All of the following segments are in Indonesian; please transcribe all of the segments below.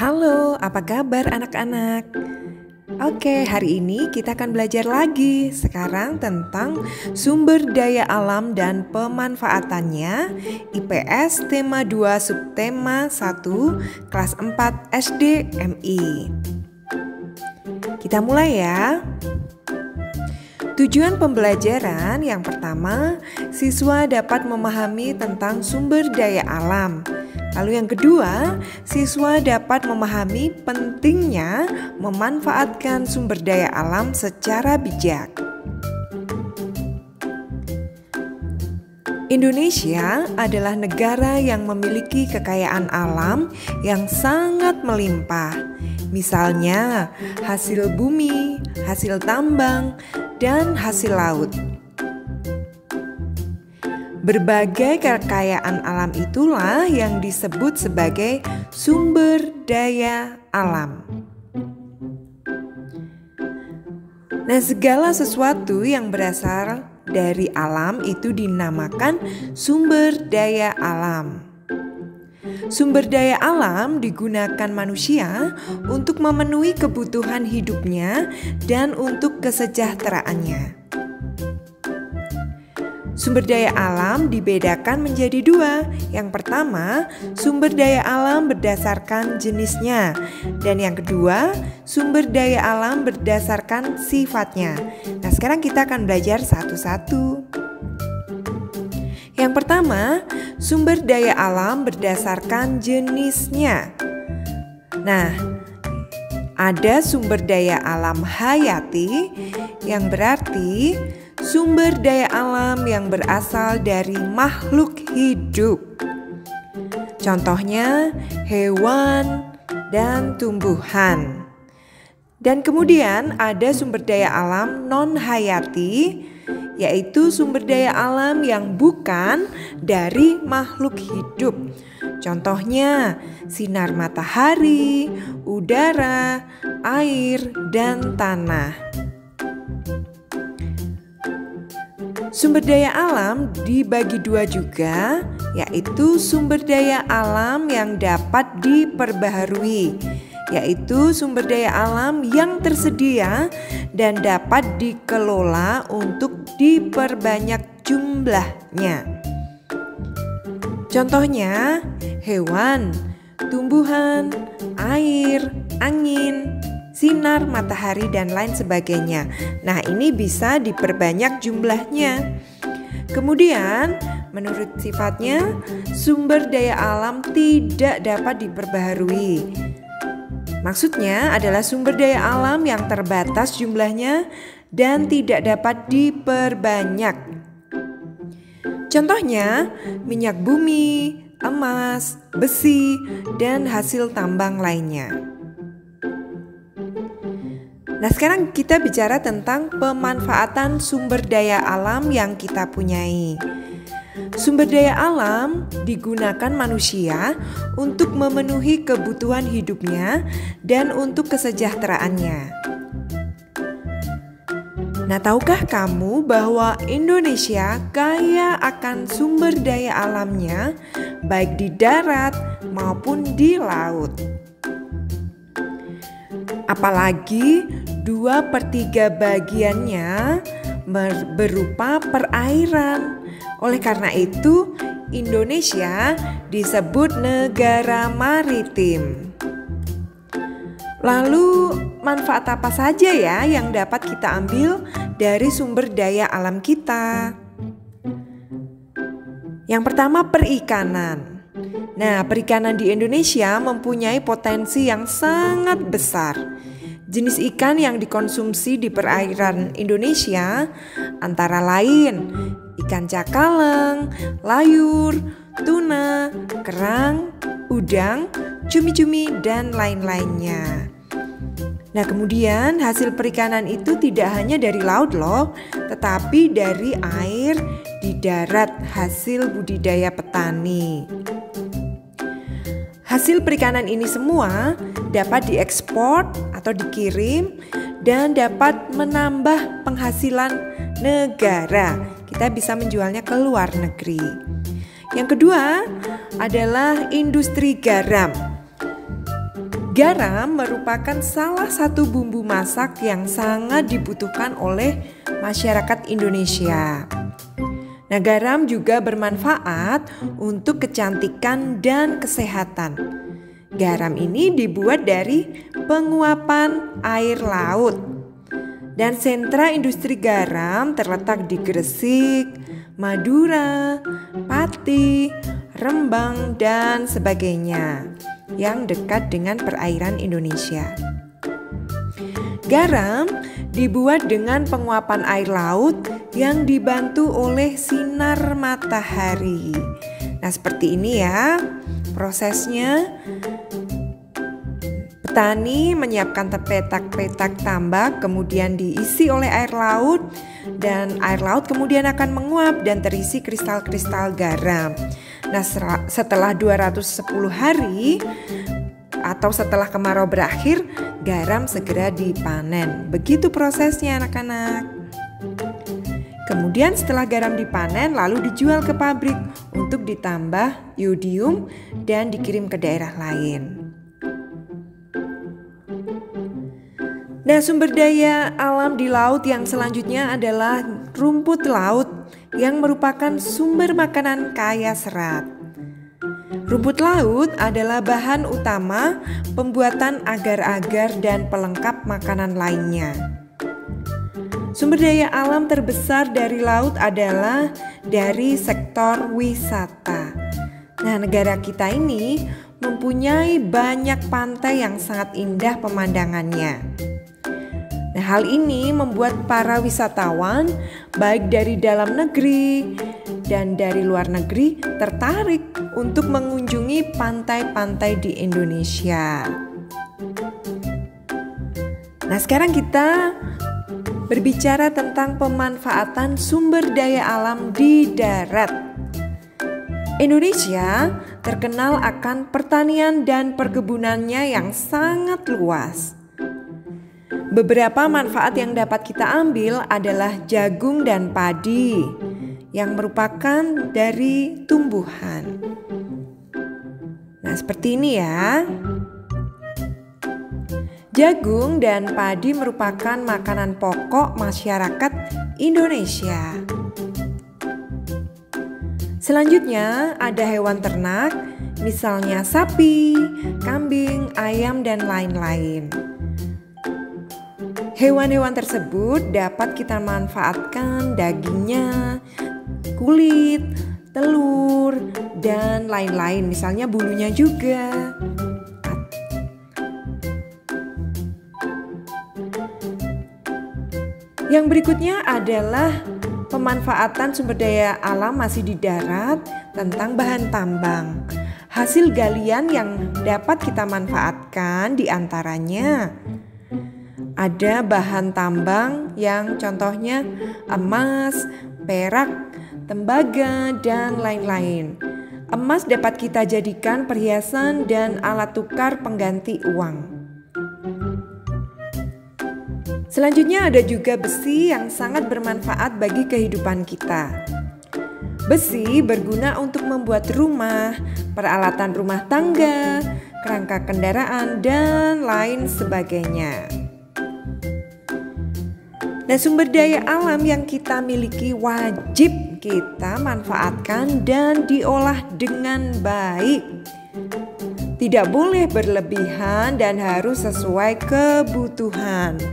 Halo, apa kabar anak-anak? Oke, hari ini kita akan belajar lagi sekarang tentang sumber daya alam dan pemanfaatannya IPS tema 2 subtema 1 kelas 4 SD MI. Kita mulai ya. Tujuan pembelajaran yang pertama, siswa dapat memahami tentang sumber daya alam. Lalu yang kedua, siswa dapat memahami pentingnya memanfaatkan sumber daya alam secara bijak. Indonesia adalah negara yang memiliki kekayaan alam yang sangat melimpah. Misalnya, hasil bumi, hasil tambang, dan hasil laut. Berbagai kekayaan alam itulah yang disebut sebagai sumber daya alam. Nah, segala sesuatu yang berasal dari alam itu dinamakan sumber daya alam. Sumber daya alam digunakan manusia untuk memenuhi kebutuhan hidupnya dan untuk kesejahteraannya. Sumber daya alam dibedakan menjadi dua. Yang pertama, sumber daya alam berdasarkan jenisnya. Dan yang kedua, sumber daya alam berdasarkan sifatnya. Nah, sekarang kita akan belajar satu-satu. Yang pertama, sumber daya alam berdasarkan jenisnya. Nah, ada sumber daya alam hayati yang berarti sumber daya alam yang berasal dari makhluk hidup. Contohnya hewan dan tumbuhan. Dan kemudian ada sumber daya alam non-hayati, yaitu sumber daya alam yang bukan dari makhluk hidup. Contohnya sinar matahari, udara, air, dan tanah. Sumber daya alam dibagi dua juga, yaitu sumber daya alam yang dapat diperbaharui, yaitu sumber daya alam yang tersedia dan dapat dikelola untuk diperbanyak jumlahnya. Contohnya hewan, tumbuhan, air, angin, sinar matahari, dan lain sebagainya. Nah, ini bisa diperbanyak jumlahnya. Kemudian, menurut sifatnya, sumber daya alam tidak dapat diperbaharui. Maksudnya adalah sumber daya alam yang terbatas jumlahnya dan tidak dapat diperbanyak. Contohnya, minyak bumi, emas, besi, dan hasil tambang lainnya. Nah, sekarang kita bicara tentang pemanfaatan sumber daya alam yang kita punyai. Sumber daya alam digunakan manusia untuk memenuhi kebutuhan hidupnya dan untuk kesejahteraannya. Nah, tahukah kamu bahwa Indonesia kaya akan sumber daya alamnya, baik di darat maupun di laut? Apalagi 2/3 bagiannya berupa perairan. Oleh karena itu, Indonesia disebut negara maritim. Lalu, manfaat apa saja ya yang dapat kita ambil dari sumber daya alam kita? Yang pertama, perikanan. Nah, perikanan di Indonesia mempunyai potensi yang sangat besar. Jenis ikan yang dikonsumsi di perairan Indonesia antara lain ikan cakalang, layur, tuna, kerang, udang, cumi-cumi, dan lain-lainnya. Nah, kemudian hasil perikanan itu tidak hanya dari laut loh, tetapi dari air di darat hasil budidaya petani. Hasil perikanan ini semua dapat diekspor atau dikirim dan dapat menambah penghasilan negara. Kita bisa menjualnya ke luar negeri. Yang kedua adalah industri garam. Garam merupakan salah satu bumbu masak yang sangat dibutuhkan oleh masyarakat Indonesia. Nah, garam juga bermanfaat untuk kecantikan dan kesehatan. Garam ini dibuat dari penguapan air laut. Dan sentra industri garam terletak di Gresik, Madura, Pati, Rembang, dan sebagainya yang dekat dengan perairan Indonesia. Garam dibuat dengan penguapan air laut yang dibantu oleh sinar matahari. Nah, seperti ini ya prosesnya. Petani menyiapkan petak-petak tambak, kemudian diisi oleh air laut, dan air laut kemudian akan menguap dan terisi kristal-kristal garam. Nah, setelah 210 hari atau setelah kemarau berakhir, garam segera dipanen. Begitu prosesnya anak-anak. Kemudian setelah garam dipanen lalu dijual ke pabrik untuk ditambah iodium dan dikirim ke daerah lain. Nah, sumber daya alam di laut yang selanjutnya adalah rumput laut yang merupakan sumber makanan kaya serat. Rumput laut adalah bahan utama pembuatan agar-agar dan pelengkap makanan lainnya. Sumber daya alam terbesar dari laut adalah dari sektor wisata. Nah, negara kita ini mempunyai banyak pantai yang sangat indah pemandangannya. Nah, hal ini membuat para wisatawan baik dari dalam negeri dan dari luar negeri tertarik untuk mengunjungi pantai-pantai di Indonesia. Nah, sekarang kita berbicara tentang pemanfaatan sumber daya alam di darat. Indonesia terkenal akan pertanian dan perkebunannya yang sangat luas. Beberapa manfaat yang dapat kita ambil adalah jagung dan padi yang merupakan dari tumbuhan. Nah, seperti ini ya. Jagung dan padi merupakan makanan pokok masyarakat Indonesia. Selanjutnya ada hewan ternak, misalnya sapi, kambing, ayam, dan lain-lain. Hewan-hewan tersebut dapat kita manfaatkan dagingnya, kulit, telur, dan lain-lain, misalnya bulunya juga. Yang berikutnya adalah pemanfaatan sumber daya alam masih di darat tentang bahan tambang. Hasil galian yang dapat kita manfaatkan diantaranya ada bahan tambang yang contohnya emas, perak, tembaga, dan lain-lain. Emas dapat kita jadikan perhiasan dan alat tukar pengganti uang. Selanjutnya ada juga besi yang sangat bermanfaat bagi kehidupan kita. Besi berguna untuk membuat rumah, peralatan rumah tangga, kerangka kendaraan, dan lain sebagainya. Nah, sumber daya alam yang kita miliki wajib kita manfaatkan dan diolah dengan baik. Tidak boleh berlebihan dan harus sesuai kebutuhan.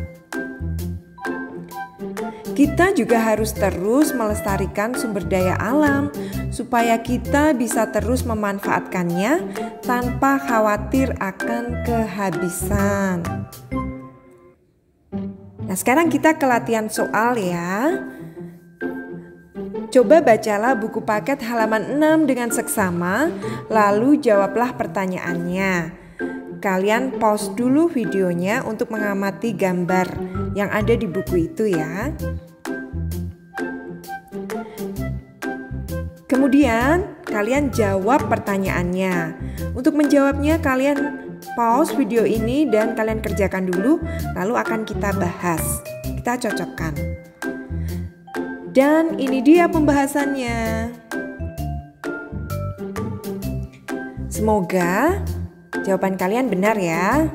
Kita juga harus terus melestarikan sumber daya alam supaya kita bisa terus memanfaatkannya tanpa khawatir akan kehabisan. Nah, sekarang kita ke latihan soal ya. Coba bacalah buku paket halaman 6 dengan seksama, lalu jawablah pertanyaannya. Kalian pause dulu videonya untuk mengamati gambar yang ada di buku itu ya. Kemudian kalian jawab pertanyaannya. Untuk menjawabnya kalian pause video ini dan kalian kerjakan dulu, lalu akan kita bahas. Kita cocokkan. Dan ini dia pembahasannya. Semoga Jawaban kalian benar ya.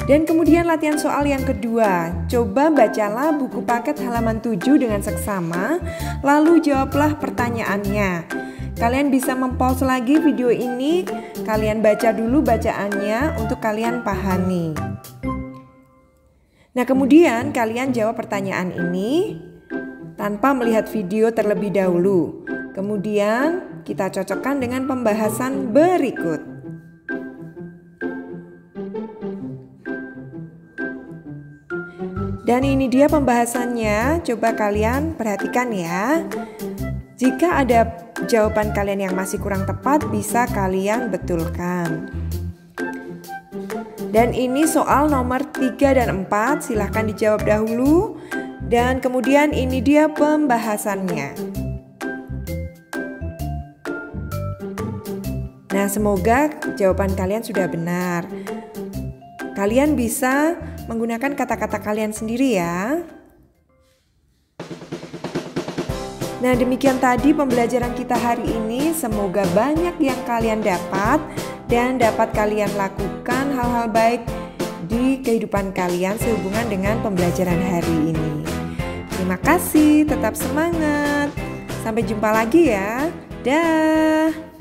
Dan kemudian latihan soal yang kedua. Coba bacalah buku paket halaman 7 dengan seksama, lalu jawablah pertanyaannya. Kalian bisa mempause lagi video ini, kalian baca dulu bacaannya untuk kalian pahami. Nah, kemudian kalian jawab pertanyaan ini tanpa melihat video terlebih dahulu. Kemudian kita cocokkan dengan pembahasan berikut. Dan ini dia pembahasannya, coba kalian perhatikan ya. Jika ada jawaban kalian yang masih kurang tepat, bisa kalian betulkan. Dan ini soal nomor 3 dan 4, silahkan dijawab dahulu. Dan kemudian ini dia pembahasannya. Nah, semoga jawaban kalian sudah benar. Kalian bisa menggunakan kata-kata kalian sendiri ya. Nah, demikian tadi pembelajaran kita hari ini. Semoga banyak yang kalian dapat dan dapat kalian lakukan hal-hal baik di kehidupan kalian sehubungan dengan pembelajaran hari ini. Terima kasih, tetap semangat. Sampai jumpa lagi ya. Dah.